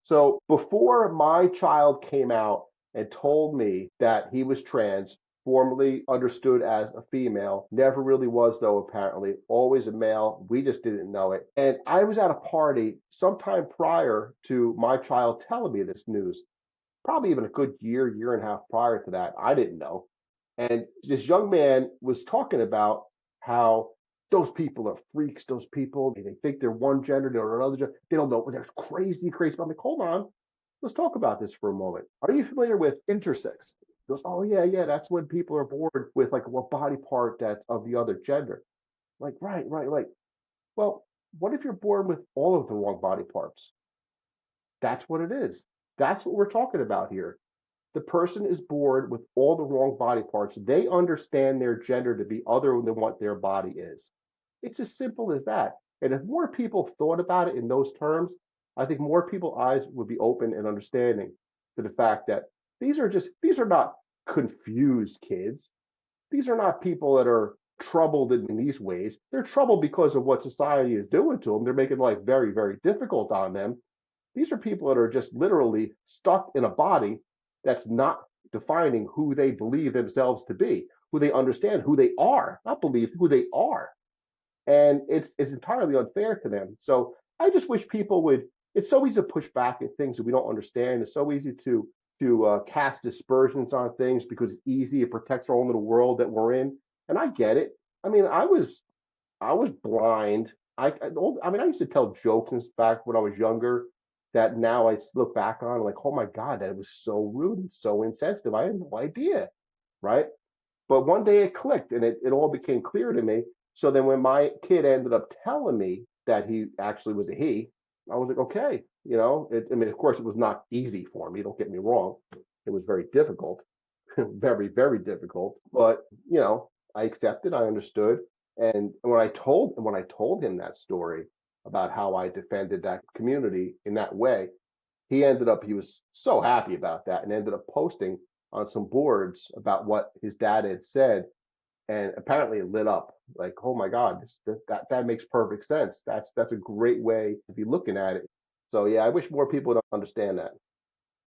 So before my child came out and told me that he was trans, formerly understood as a female, never really was though, apparently, always a male. We just didn't know it. And I was at a party sometime prior to my child telling me this news, probably even a good year, year and a half prior to that. I didn't know. And this young man was talking about how those people are freaks. Those people, they think they're one gender, they're another gender. They don't know. They're crazy, crazy. I'm like, hold on. Let's talk about this for a moment. Are you familiar with intersex? He goes, oh, yeah, yeah. That's when people are born with like what body part that's of the other gender. Like, right, right, right. Well, what if you're born with all of the wrong body parts? That's what it is. That's what we're talking about here. The person is born with all the wrong body parts. They understand their gender to be other than what their body is. It's as simple as that. And if more people thought about it in those terms, I think more people's eyes would be open and understanding to the fact that these are not confused kids. These are not people that are troubled in these ways. They're troubled because of what society is doing to them. They're making life very, very difficult on them. These are people that are just literally stuck in a body that's not defining who they believe themselves to be, who they understand, who they are, not believe who they are. And it's entirely unfair to them. So I just wish people would. It's so easy to push back at things that we don't understand. It's so easy to cast dispersions on things because it's easy. It protects our own little world that we're in. And I get it. I mean, I was blind. I used to tell jokes and back when I was younger that now I look back on like, oh my God, that was so rude and so insensitive. I had no idea, right? But one day it clicked and it all became clear to me. So then when my kid ended up telling me that he actually was a he, I was like, okay, I mean, of course, it was not easy for me. Don't get me wrong. It was very difficult, very, very difficult. But, I accepted, I understood. And when I told him that story about how I defended that community in that way, he was so happy about that and ended up posting on some boards about what his dad had said. And apparently it lit up like, oh my God, that makes perfect sense. That's a great way to be looking at it. So yeah, I wish more people would understand that.